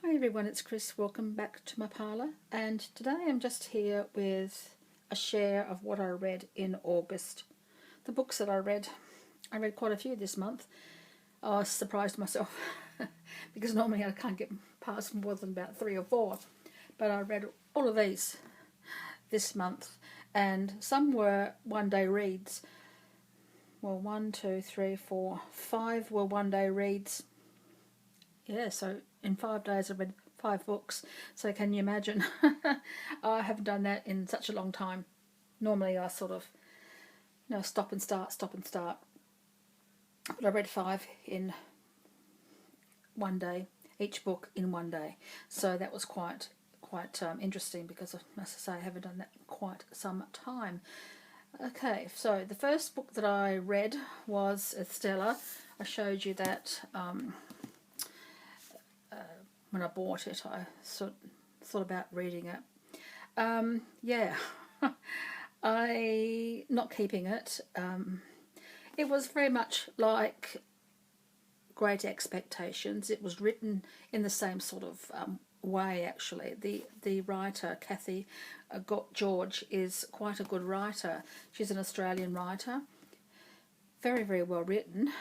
Hi everyone, it's Chris. Welcome back to my parlour, and today I'm just here with a share of what I read in August. The books that I read quite a few this month. I surprised myself because normally I can't get past more than about 3 or 4, but I read all of these this month, and some were one-day reads. Well, 1, 2, 3, 4, 5 were one-day reads. Yeah, so in 5 days I read 5 books. So can you imagine? I haven't done that in such a long time. Normally I sort of, stop and start. But I read 5 in one day, each book in one day. So that was quite interesting because, as I say, I haven't done that in quite some time. Okay, so the first book that I read was Estella. I showed you that when I bought it. I thought about reading it. Yeah, I not keeping it. It was very much like Great Expectations. It was written in the same sort of way, actually. The writer, Kathy George, is quite a good writer. She's an Australian writer. Very, very well written.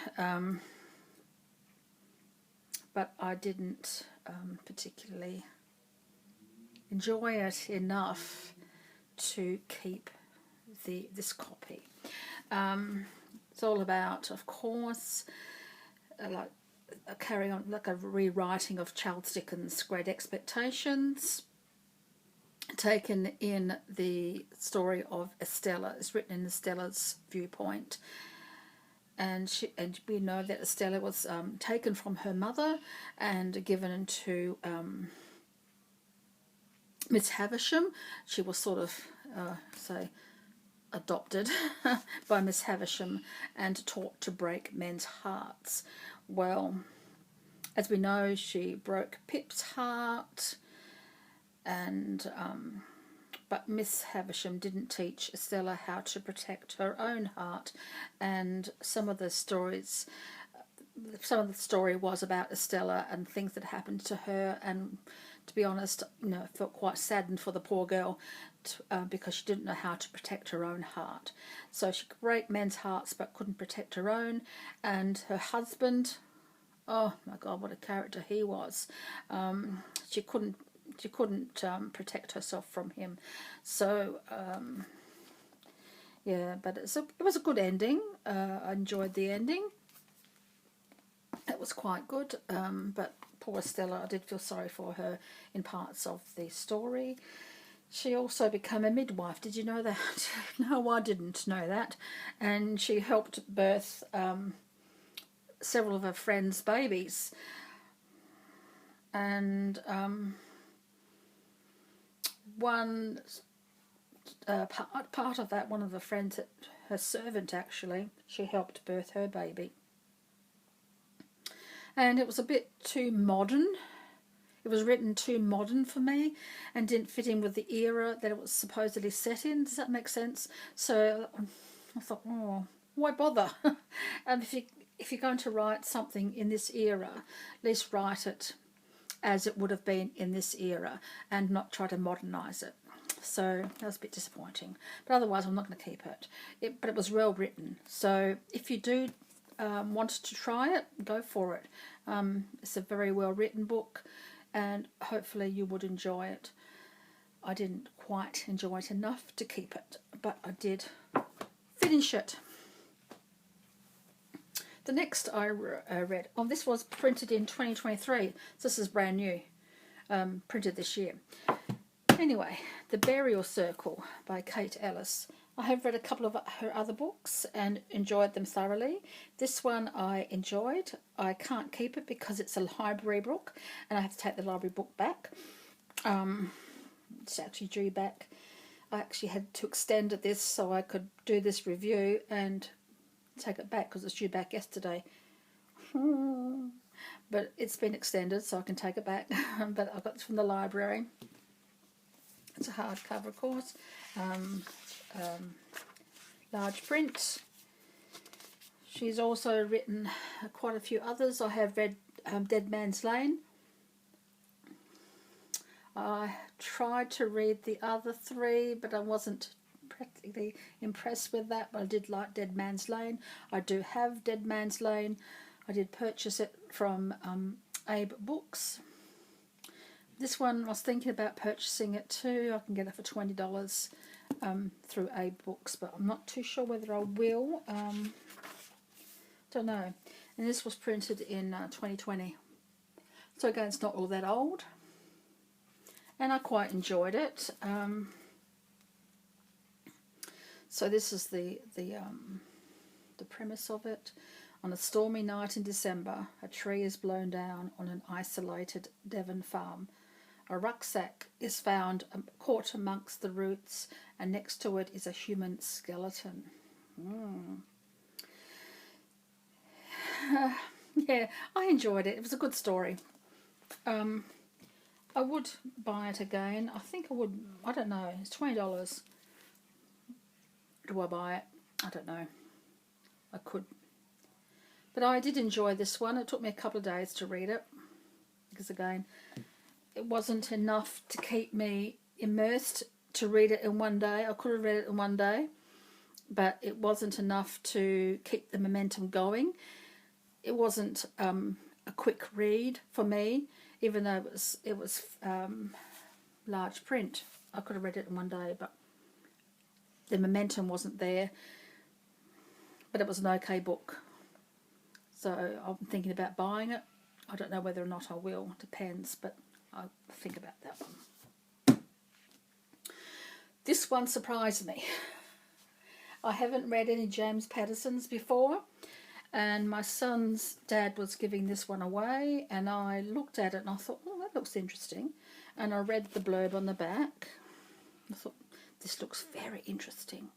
But I didn't particularly enjoy it enough to keep this copy. It's all about, of course, like a rewriting of Charles Dickens' Great Expectations, taken in the story of Estella. It's written in Estella's viewpoint. And we know that Estella was taken from her mother and given to Miss Havisham. She was sort of, adopted by Miss Havisham and taught to break men's hearts. Well, as we know, she broke Pip's heart, and but Miss Havisham didn't teach Estella how to protect her own heart, and some of the story was about Estella and things that happened to her, and to be honest, I felt quite saddened for the poor girl because she didn't know how to protect her own heart. So she could break men's hearts but couldn't protect her own, and her husband, oh my God, what a character he was. She couldn't protect herself from him. So yeah, but it was a good ending. I enjoyed the ending. It was quite good, but poor Stella, I did feel sorry for her in parts of the story. She also became a midwife. Did you know that? No, I didn't know that. And she helped birth several of her friends' babies. And one part of that, one of the friends, her servant actually, she helped birth her baby. And it was a bit too modern. It was written too modern for me and didn't fit in with the era that it was supposedly set in. Does that make sense? So I thought, oh, why bother? If you're going to write something in this era, at least write it as it would have been in this era and not try to modernise it. So that was a bit disappointing. But otherwise, I'm not going to keep it. But it was well written. So if you do want to try it, go for it. It's a very well written book, and hopefully you would enjoy it. I didn't quite enjoy it enough to keep it, but I did finish it. The next I read, this was printed in 2023, so this is brand new, printed this year. Anyway, The Burial Circle by Kate Ellis. I have read a couple of her other books and enjoyed them thoroughly. This one I enjoyed. I can't keep it because it's a library book and I have to take the library book back. It's actually due back. I actually had to extend this so I could do this review and take it back because it's due back yesterday. But it's been extended so I can take it back. But I got this from the library. It's a hardcover, of course. Large print. She's also written quite a few others. I have read Dead Man's Lane. I tried to read the other three, but I wasn't practically impressed with that. But I did like Dead Man's Lane. I do have Dead Man's Lane. I did purchase it from Abe Books. This one, I was thinking about purchasing it too. I can get it for $20 through Abe Books, but I'm not too sure whether I will. Don't know. And this was printed in 2020. So again, it's not all that old. And I quite enjoyed it. So this is the premise of it. On a stormy night in December, a tree is blown down on an isolated Devon farm. A rucksack is found caught amongst the roots, and next to it is a human skeleton. Yeah, I enjoyed it. It was a good story. I would buy it again. I think I would. I don't know. It's $20. Do I buy it? I don't know. I could. But I did enjoy this one. It took me a couple of days to read it. Because again, it wasn't enough to keep me immersed to read it in one day. I could have read it in one day. But it wasn't enough to keep the momentum going. It wasn't a quick read for me, even though it was large print. I could have read it in one day, but the momentum wasn't there. But it was an okay book. So I'm thinking about buying it. I don't know whether or not I will. Depends, but I'll think about that one. This one surprised me. I haven't read any James Patterson's before, and my son's dad was giving this one away, and I looked at it and I thought, oh, that looks interesting. And I read the blurb on the back. I thought, this looks very interesting.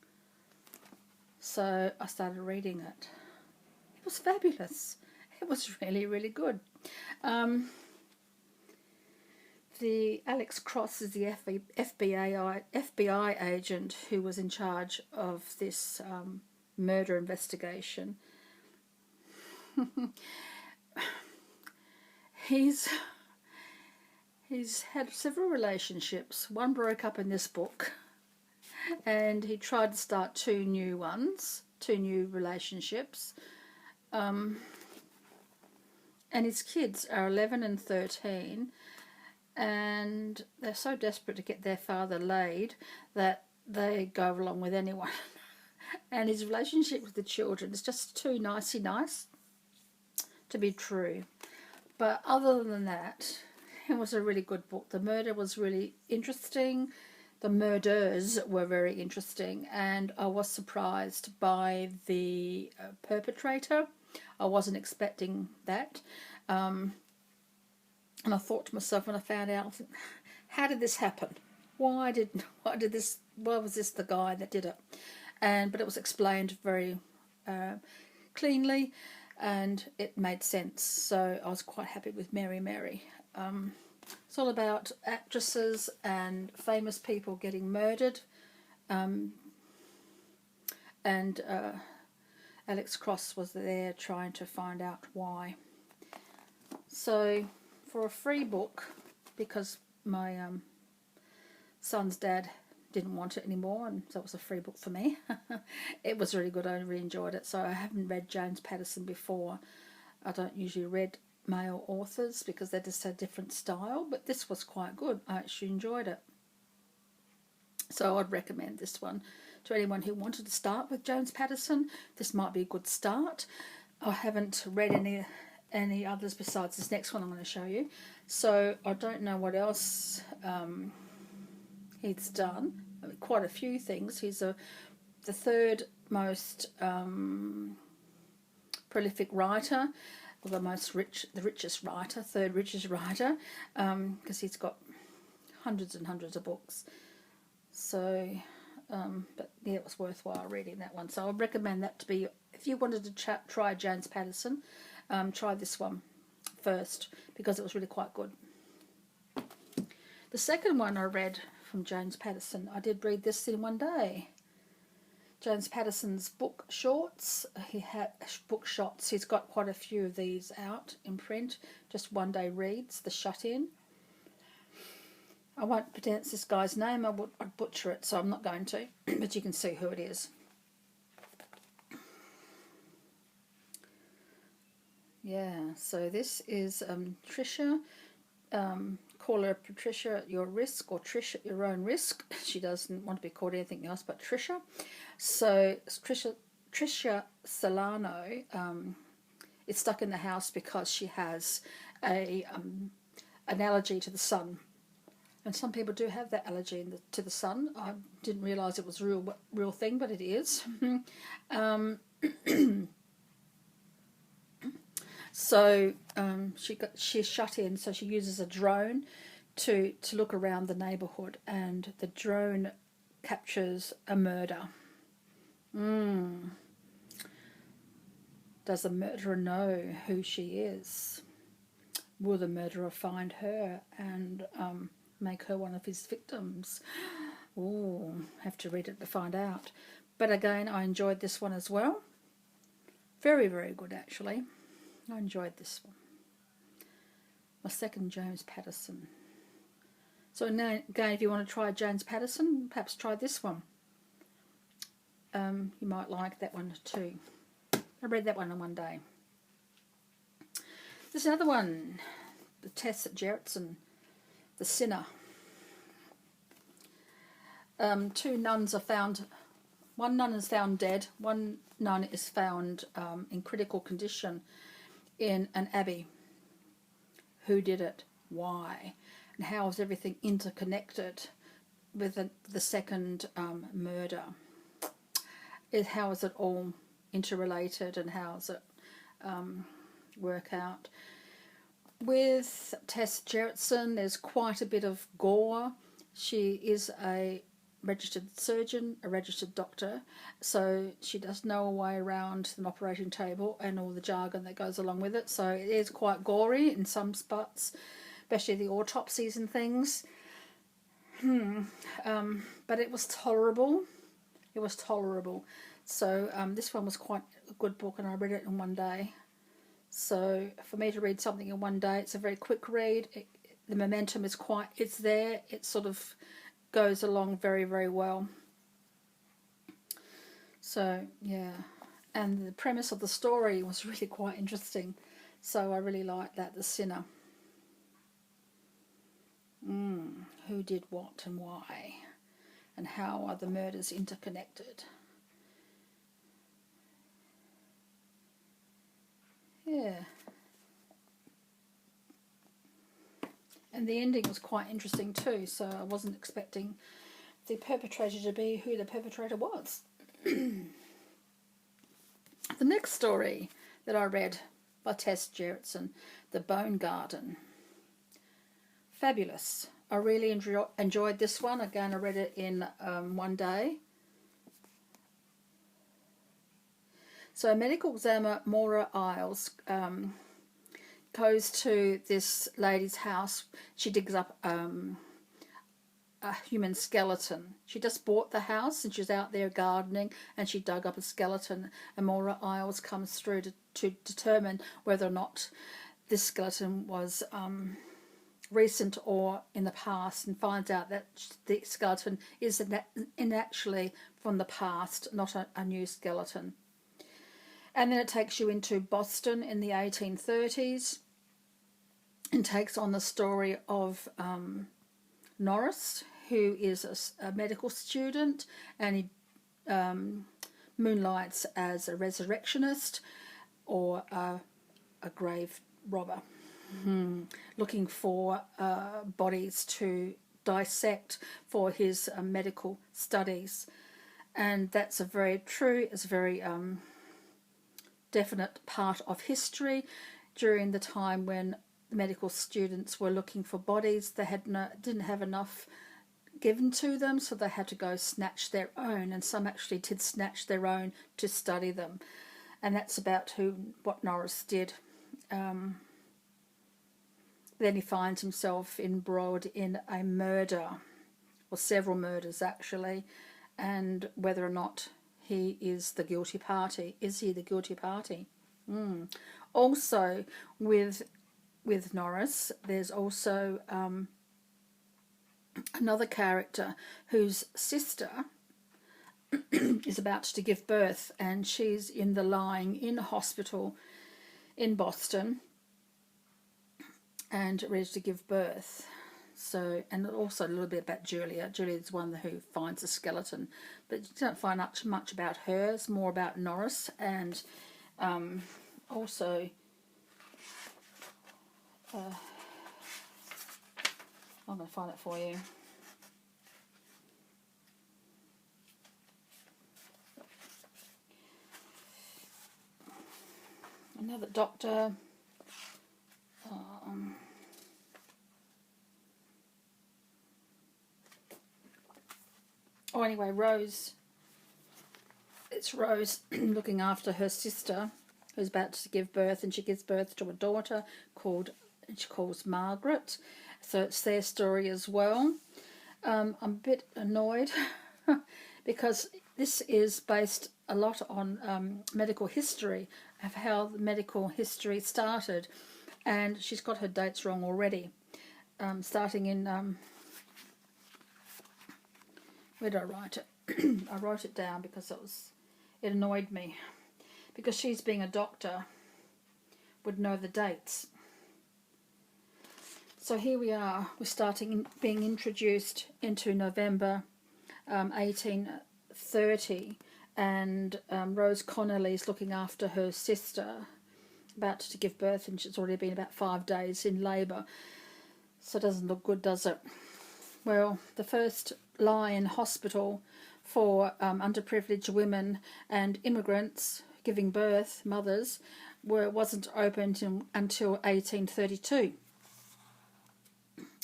So I started reading it. It was fabulous. It was really, really good. The Alex Cross is the FBI agent who was in charge of this murder investigation. He's had several relationships. One broke up in this book, and he tried to start two new relationships. And his kids are 11 and 13, and they're so desperate to get their father laid that they go along with anyone. And his relationship with the children is just too nice to be true. But other than that, it was a really good book. The murder was really interesting. The murders were very interesting, and I was surprised by the perpetrator. I wasn't expecting that. And I thought to myself when I found out, how did this happen? Why was this the guy that did it? But it was explained very cleanly, and it made sense. So I was quite happy with Mary. It's all about actresses and famous people getting murdered, and Alex Cross was there trying to find out why. So for a free book, because my son's dad didn't want it anymore, and so it was a free book for me. It was really good. I really enjoyed it. So I haven't read James Patterson before. I don't usually read male authors because they just had a different style, but this was quite good. I actually enjoyed it. So I'd recommend this one to anyone who wanted to start with James Patterson. This might be a good start. I haven't read any others besides this next one I'm going to show you. So I don't know what else he's done. I mean, quite a few things. He's the third most prolific writer, or the richest writer, third richest writer, because he's got hundreds and hundreds of books. So, but yeah, it was worthwhile reading that one. So I recommend that to be, if you wanted to try James Patterson, try this one first, because it was really quite good. The second one I read from James Patterson, I did read this in one day. James Patterson's book shorts. He had book shots. He's got quite a few of these out in print. Just one day reads, The Shut In. I won't pronounce this guy's name. I'd butcher it, so I'm not going to. But you can see who it is. Yeah, so this is Trisha. Call her Patricia at your risk, or Trish at your own risk. She doesn't want to be called anything else but Trisha. So Trisha Solano is stuck in the house because she has an allergy to the sun. And some people do have that allergy to the sun. I didn't realise it was a real thing, but it is. So she's shut in, so she uses a drone to look around the neighbourhood, and the drone captures a murder. Does the murderer know who she is? Will the murderer find her and make her one of his victims? Ooh, have to read it to find out. But again, I enjoyed this one as well. Very, very good, actually. I enjoyed this one. My second, James Patterson. So now, again, if you want to try James Patterson, perhaps try this one. You might like that one too. I read that one in one day. There's another one, the Tess Gerritsen, The Sinner. Two nuns are found. One nun is found dead. One nun is found in critical condition in an abbey. Who did it? Why? And how is everything interconnected with the second murder? How is it all interrelated, and how does it work out? With Tess Gerritsen, there's quite a bit of gore. She is a registered surgeon, a registered doctor, so she does know her way around an operating table and all the jargon that goes along with it. So it is quite gory in some spots, especially the autopsies and things. But it was tolerable. It was tolerable. So this one was quite a good book, and I read it in one day. So for me to read something in one day, it's a very quick read. The momentum is it's there. It sort of goes along very, very well. So yeah, and the premise of the story was really quite interesting. So I really liked that, The Sinner. Who did what and why, and how are the murders interconnected? Yeah. And the ending was quite interesting too, so I wasn't expecting the perpetrator to be who the perpetrator was. The next story that I read by Tess Gerritsen, The Bone Garden. Fabulous. I really enjoyed this one. Again, I read it in one day. So medical examiner Maura Isles goes to this lady's house. She digs up a human skeleton. She just bought the house and she's out there gardening, and she dug up a skeleton, and Maura Isles comes through to determine whether or not this skeleton was recent or in the past, and finds out that the skeleton is actually from the past, not a new skeleton. And then it takes you into Boston in the 1830s and takes on the story of Norris, who is a medical student, and he moonlights as a resurrectionist or a grave robber, looking for bodies to dissect for his medical studies. And that's a very true, it's a very definite part of history during the time when medical students were looking for bodies. They didn't have enough given to them, so they had to go snatch their own, and some actually did snatch their own to study them. And that's about what Norris did. Then he finds himself embroiled in a murder, or several murders actually, and whether or not he is the guilty party. Is he the guilty party? Also, with Norris, there's also another character whose sister is about to give birth, and she's lying in hospital in Boston and ready to give birth. So, and also a little bit about Julia. Julia's one who finds a skeleton, but you don't find much about her. It's more about Norris, and also I'm going to find it for you. Another doctor. Oh, anyway, Rose. It's Rose looking after her sister who's about to give birth, and she gives birth to a daughter she calls Margaret. So it's their story as well. I'm a bit annoyed because this is based a lot on medical history, of how the medical history started, and she's got her dates wrong already. Starting in where did I write it? I wrote it down because it annoyed me, because she's being a doctor would know the dates. So here we are, we're being introduced into November 1830, and Rose Connolly's looking after her sister, about to give birth, and she's already been about 5 days in labour. So it doesn't look good, does it? Well, the first lie in hospital for underprivileged women and immigrants giving birth, mothers, wasn't opened until 1832.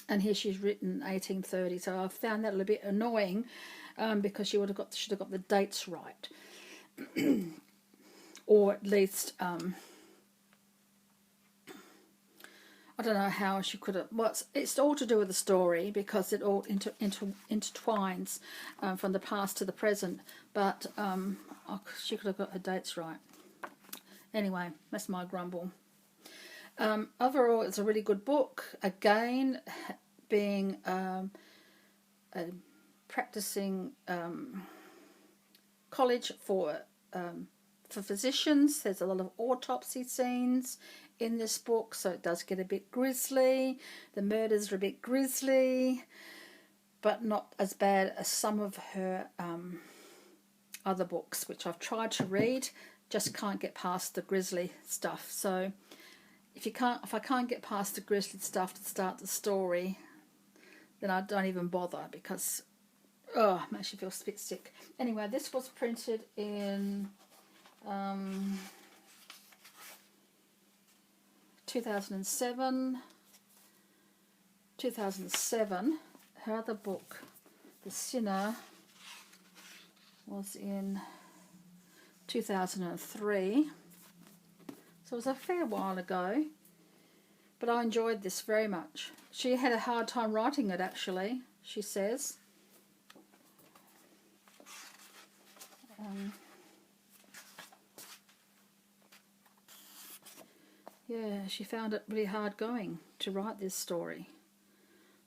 And here she's written 1830, so I found that a little bit annoying, because she should have got the dates right, or at least I don't know how she could have. Well, it's all to do with the story, because it all intertwines from the past to the present. But she could have got her dates right. Anyway, that's my grumble. Overall, it's a really good book. Again, being a practicing college for physicians. There's a lot of autopsy scenes in this book, so it does get a bit grisly. The murders are a bit grisly, but not as bad as some of her other books, which I've tried to read, just can't get past the grisly stuff. So if I can't get past the grisly stuff to start the story, then I don't even bother, because it makes you feel a bit sick. Anyway, this was printed in 2007. Her other book, The Sinner, was in 2003. So it was a fair while ago, but I enjoyed this very much. She had a hard time writing it, actually, she says. Yeah, she found it really hard going to write this story.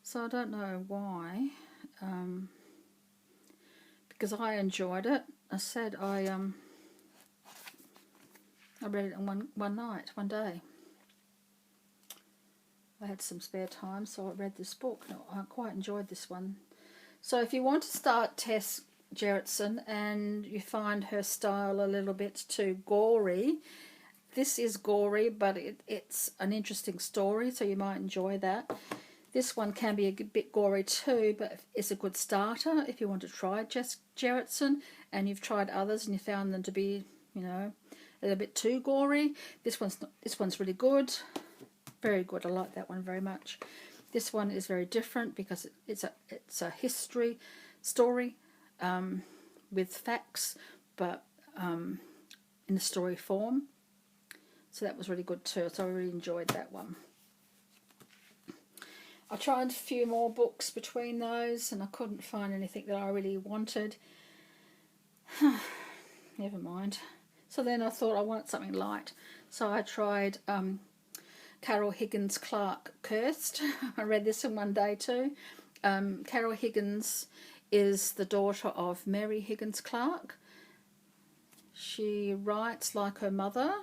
So I don't know why, because I enjoyed it. I said I read it in one day. I had some spare time, so I read this book. I quite enjoyed this one. So if you want to start Tess Gerritsen and you find her style a little bit too gory, this is gory, but it's an interesting story, so you might enjoy that. This one can be a bit gory too, but it's a good starter if you want to try Tess Gerritsen and you've tried others and you found them to be, a little bit too gory. This one's really good, very good. I like that one very much. This one is very different because it's a history story with facts, but in a story form. So that was really good too. So I really enjoyed that one. I tried a few more books between those and I couldn't find anything that I really wanted. Never mind. So then I thought I wanted something light. So I tried Carol Higgins Clark, Cursed. I read this in one day too. Carol Higgins is the daughter of Mary Higgins Clark. She writes like her mother,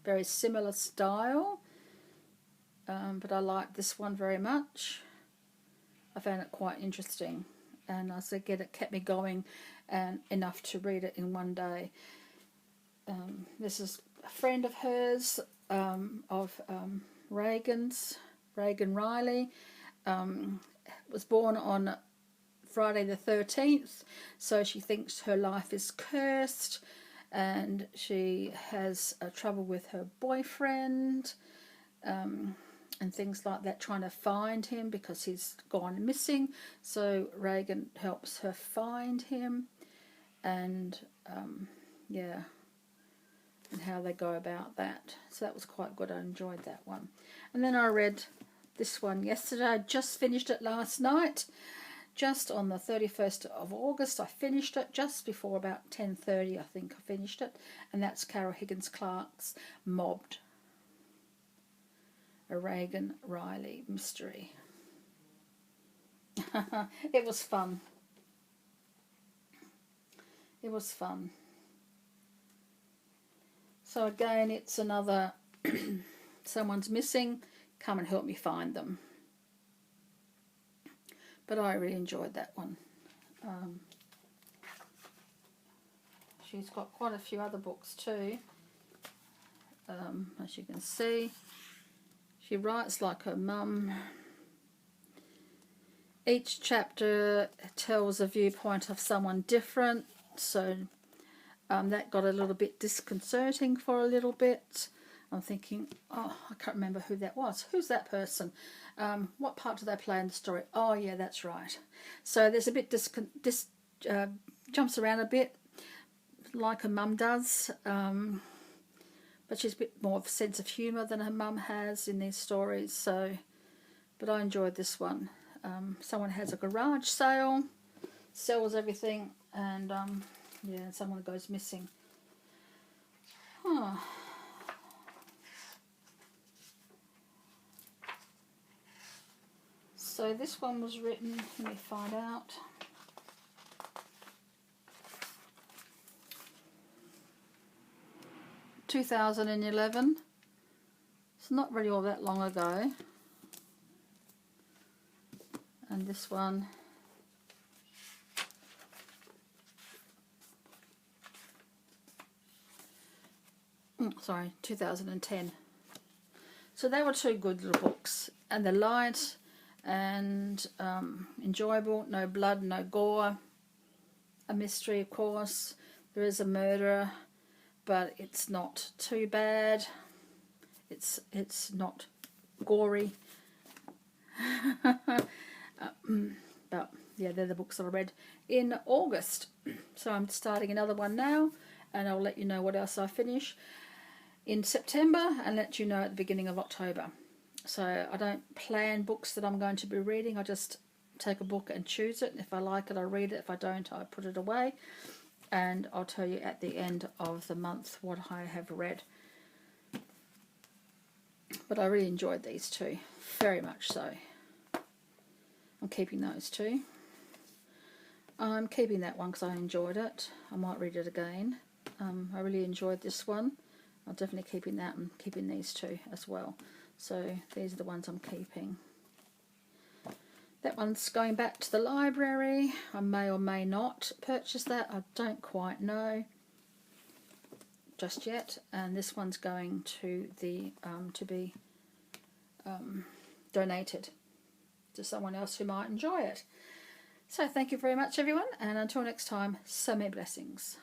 very similar style, but I like this one very much. I found it quite interesting, and as I said, it kept me going and enough to read it in one day. This is a friend of hers, of Reagan's, Reagan Riley. Was born on Friday the 13th, so she thinks her life is cursed, and she has trouble with her boyfriend, and things like that, trying to find him because he's gone missing. So Reagan helps her find him, and yeah, and how they go about that. So that was quite good. I enjoyed that one. And then I read this one yesterday. I just finished it last night. Just on the 31st of August, I finished it just before about 10:30, I think I finished it. And that's Carol Higgins Clark's Mobbed, a Reagan Riley mystery. It was fun. It was fun. So again, it's another someone's missing, come and help me find them. But I really enjoyed that one. She's got quite a few other books too. As you can see, she writes like her mum. Each chapter tells a viewpoint of someone different, so that got a little bit disconcerting for a little bit. I'm thinking, oh, I can't remember who that was. Who's that person? What part do they play in the story? Oh, yeah, that's right. So there's a bit jumps around a bit, like her mum does, but she's a bit more of a sense of humour than her mum has in these stories. So, but I enjoyed this one. Someone has a garage sale, sells everything, and yeah, someone goes missing. Huh. So this one was written, let me find out. (2011). It's not really all that long ago. And this one, sorry, 2010. So they were two good little books, and they're light and enjoyable. No blood, no gore. A mystery, of course. There is a murderer, but it's not too bad. It's not gory. But yeah, they're the books that I read in August. So I'm starting another one now, and I'll let you know what else I finish in September and let you know at the beginning of October. So I don't plan books that I'm going to be reading. I just take a book and choose it. If I like it, I read it. If I don't, I put it away. And I'll tell you at the end of the month what I have read. But I really enjoyed these two, very much so. I'm keeping those two. I'm keeping that one because I enjoyed it. I might read it again. I really enjoyed this one. I'm definitely keeping that and keeping these two as well. So these are the ones I'm keeping. That one's going back to the library. I may or may not purchase that. I don't quite know just yet. And this one's going to the to be donated to someone else who might enjoy it. So thank you very much, everyone, and until next time, so many blessings.